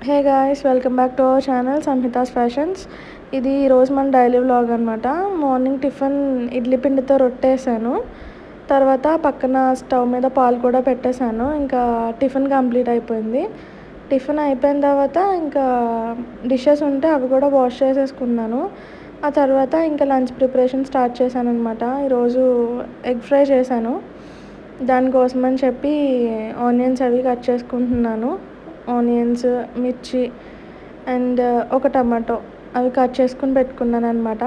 Hey guys, welcome back to our channel Samhita's fashions. ఇది ఈరోజు మన డైలీ వ్లాగ్ అనమాట. మార్నింగ్ టిఫిన్ ఇడ్లీ పిండితో రొట్టేసాను. తర్వాత పక్కన స్టవ్ మీద పాలు కూడా పెట్టేశాను. ఇంకా టిఫిన్ కంప్లీట్ అయిపోయింది. టిఫిన్ అయిపోయిన తర్వాత ఇంకా డిషెస్ ఉంటే అవి కూడా వాష్ చేసేసుకున్నాను. ఆ తర్వాత ఇంకా లంచ్ ప్రిపరేషన్ స్టార్ట్ చేశాను అనమాట. ఈరోజు ఎగ్ ఫ్రై చేశాను. దానికోసమని చెప్పి ఆనియన్స్ అవి కట్ చేసుకుంటున్నాను. ఆనియన్స్, మిర్చి అండ్ ఒక టమాటో అవి కట్ చేసుకుని పెట్టుకున్నాను అనమాట.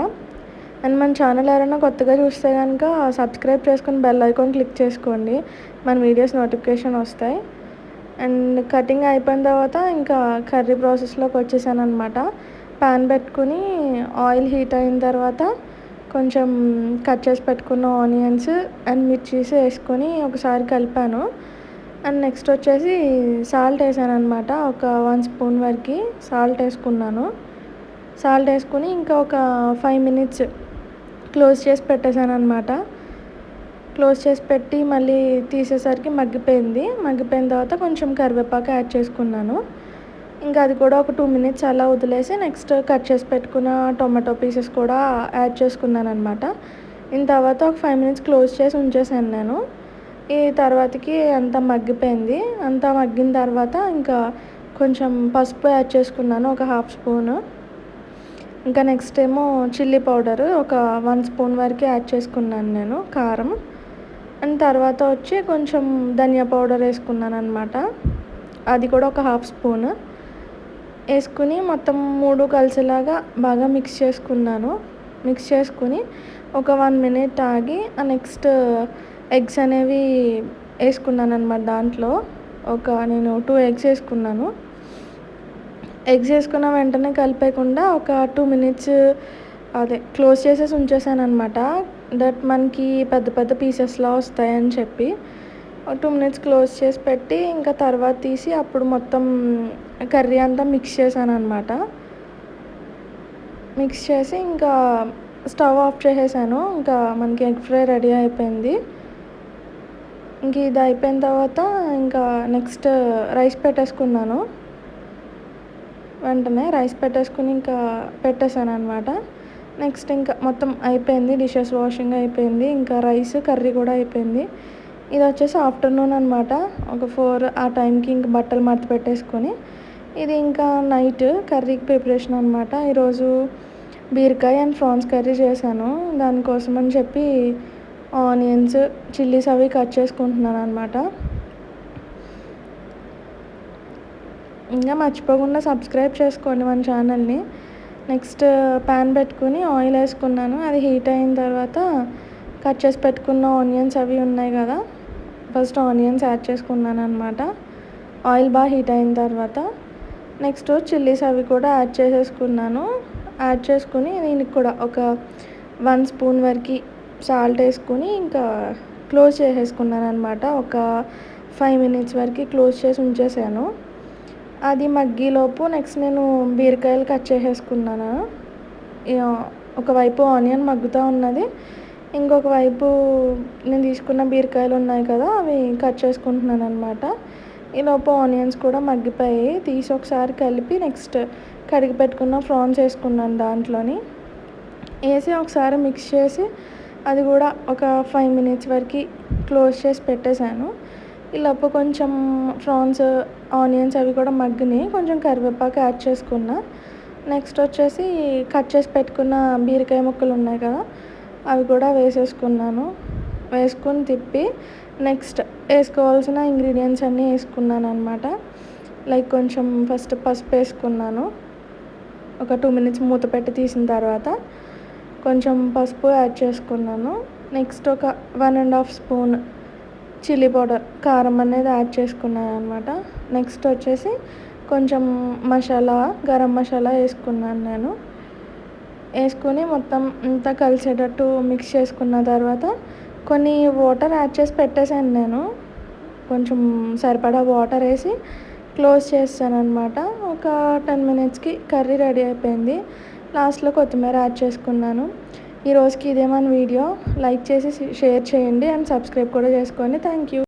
అండ్ మన ఛానల్ ఎవరైనా కొత్తగా చూస్తే కనుక సబ్స్క్రైబ్ చేసుకుని బెల్ ఐకాన్ క్లిక్ చేసుకోండి. మన వీడియోస్ నోటిఫికేషన్ వస్తాయి. అండ్ కటింగ్ అయిపోయిన తర్వాత ఇంకా కర్రీ ప్రాసెస్లోకి వచ్చేసాను అనమాట. ప్యాన్ పెట్టుకుని ఆయిల్ హీట్ అయిన తర్వాత కొంచెం కట్ చేసి పెట్టుకున్న ఆనియన్స్ అండ్ మిర్చీస్ వేసుకొని ఒకసారి కలిపాను. అండ్ నెక్స్ట్ వచ్చేసి సాల్ట్ వేసాను అనమాట. ఒక 1 స్పూన్ వరకు సాల్ట్ వేసుకున్నాను. సాల్ట్ వేసుకుని ఇంకా ఒక 5 మినిట్స్ క్లోజ్ చేసి పెట్టేశాను అనమాట. క్లోజ్ చేసి పెట్టి మళ్ళీ తీసేసరికి మగ్గిపోయిన తర్వాత కొంచెం కరివేపాకు యాడ్ చేసుకున్నాను. ఇంకా అది కూడా ఒక 2 మినిట్స్ అలా వదిలేసి నెక్స్ట్ కట్ చేసి పెట్టుకున్న టొమాటో పీసెస్ కూడా యాడ్ చేసుకున్నాను అనమాట. దీని తర్వాత ఒక 5 మినిట్స్ క్లోజ్ చేసి ఉంచేసాను నేను. ఈ తర్వాతకి అంతా మగ్గిపోయింది. అంతా మగ్గిన తర్వాత ఇంకా కొంచెం పసుపు యాడ్ చేసుకున్నాను, ఒక 1/2 స్పూను. ఇంకా నెక్స్ట్ ఏమో చిల్లీ పౌడర్ ఒక 1 స్పూన్ వరకు యాడ్ చేసుకున్నాను నేను, కారం. అండ్ తర్వాత వచ్చి కొంచెం ధనియా పౌడర్ వేసుకున్నాను అనమాట. అది కూడా ఒక 1/2 స్పూన్ వేసుకుని మొత్తం 3 కలిసేలాగా బాగా మిక్స్ చేసుకున్నాను. మిక్స్ చేసుకుని ఒక 1 మినిట్ ఆగి నెక్స్ట్ ఎగ్స్ అనేవి వేసుకున్నాను అనమాట. దాంట్లో నేను 2 ఎగ్స్ వేసుకున్నాను. ఎగ్స్ వేసుకున్న వెంటనే కలిపేయకుండా ఒక 2 మినిట్స్ క్లోజ్ చేసేసి ఉంచేసాను అనమాట. దట్ మనకి పెద్ద పెద్ద పీసెస్లా వస్తాయని చెప్పి 2 మినిట్స్ క్లోజ్ చేసి పెట్టి ఇంకా తర్వాత తీసి అప్పుడు మొత్తం కర్రీ అంతా మిక్స్ చేశాను అనమాట. మిక్స్ చేసి ఇంకా స్టవ్ ఆఫ్ చేసేసాను. ఇంకా మనకి ఎగ్ ఫ్రై రెడీ అయిపోయింది. ఇంక ఇది అయిపోయిన తర్వాత ఇంకా నెక్స్ట్ రైస్ పెట్టేసుకున్నాను. వెంటనే రైస్ పెట్టేసుకుని ఇంకా పెట్టేశాను అనమాట. నెక్స్ట్ ఇంకా మొత్తం అయిపోయింది, డిషెస్ వాషింగ్ అయిపోయింది, ఇంకా రైస్ కర్రీ కూడా అయిపోయింది. ఇది వచ్చేసి ఆఫ్టర్నూన్ అనమాట. ఒక 4 ఆ టైంకి ఇంక బట్టలు మడత పెట్టేసుకొని ఇది ఇంకా నైట్ కర్రీకి ప్రిపరేషన్ అనమాట. ఈరోజు బీరకాయ అండ్ ప్రాన్స్ కర్రీ చేశాను. దానికోసం అని చెప్పి ఆనియన్స్, చిల్లీస్ అవి కట్ చేసుకుంటున్నాను అనమాట. ఇంకా మర్చిపోకుండా సబ్స్క్రైబ్ చేసుకోండి మన ఛానల్ని. నెక్స్ట్ ప్యాన్ పెట్టుకుని ఆయిల్ వేసుకున్నాను. అది హీట్ అయిన తర్వాత కట్ చేసి పెట్టుకున్న ఆనియన్స్ అవి ఉన్నాయి కదా, ఫస్ట్ ఆనియన్స్ యాడ్ చేసుకున్నాను అనమాట. ఆయిల్ బాగా హీట్ అయిన తర్వాత నెక్స్ట్ చిల్లీస్ అవి కూడా యాడ్ చేసేసుకున్నాను. యాడ్ చేసుకుని దీనికి కూడా ఒక 1 స్పూన్ వరకు సాల్ట్ వేసుకుని ఇంకా క్లోజ్ చేసేసుకున్నాను అనమాట. ఒక 5 మినిట్స్ వరకు క్లోజ్ చేసి ఉంచేసాను. అది మగ్గిలోపు నెక్స్ట్ నేను బీరకాయలు కట్ చేసేసుకున్నాను. ఒకవైపు ఆనియన్ మగ్గుతూ ఉన్నది, ఇంకొక వైపు నేను తీసుకున్న బీరకాయలు ఉన్నాయి కదా, అవి కట్ చేసుకుంటున్నాను అనమాట. ఈలోపు ఆనియన్స్ కూడా మగ్గిపోయి తీసి ఒకసారి కలిపి నెక్స్ట్ కడిగి పెట్టుకున్న ప్రాన్స్ వేసుకున్నాను. దాంట్లోని వేసి ఒకసారి మిక్స్ చేసి అది కూడా ఒక 5 మినిట్స్ వరకు క్లోజ్ చేసి పెట్టేశాను. ఈలోపు కొంచెం ప్రాన్స్, ఆనియన్స్ అవి కూడా మగ్గినాయి. కొంచెం కరివేపాకు యాడ్ చేసుకున్నా. నెక్స్ట్ వచ్చేసి కట్ చేసి పెట్టుకున్న బీరకాయ ముక్కలు ఉన్నాయి కదా, అవి కూడా వేసేసుకున్నాను. వేసుకుని తిప్పి నెక్స్ట్ వేసుకోవాల్సిన ఇంగ్రీడియంట్స్ అన్నీ వేసుకున్నాను అనమాట. లైక్ కొంచెం ఫస్ట్ పసుపు వేసుకున్నాను. ఒక 2 మినిట్స్ మూత పెట్టి తీసిన తర్వాత కొంచెం పసుపు యాడ్ చేసుకున్నాను. నెక్స్ట్ ఒక 1.5 స్పూన్ చిల్లీ పౌడర్, కారం అనేది యాడ్ చేసుకున్నాను అనమాట. నెక్స్ట్ వచ్చేసి కొంచెం గరం మసాలా వేసుకున్నాను నేను. వేసుకుని మొత్తం అంతా కలిసేటట్టు మిక్స్ చేసుకున్న తర్వాత కొన్ని వాటర్ యాడ్ చేసి పెట్టేశాను నేను. కొంచెం సరిపడా వాటర్ వేసి క్లోజ్ చేస్తాను అనమాట. ఒక 10 మినిట్స్కి కర్రీ రెడీ అయిపోయింది. లాస్ట్లో కొత్తిమీర యాడ్ చేసుకున్నాను. ఈరోజుకి ఇదే మన వీడియో. లైక్ చేసి షేర్ చేయండి అండ్ సబ్స్క్రైబ్ కూడా చేసుకోండి. Thank you.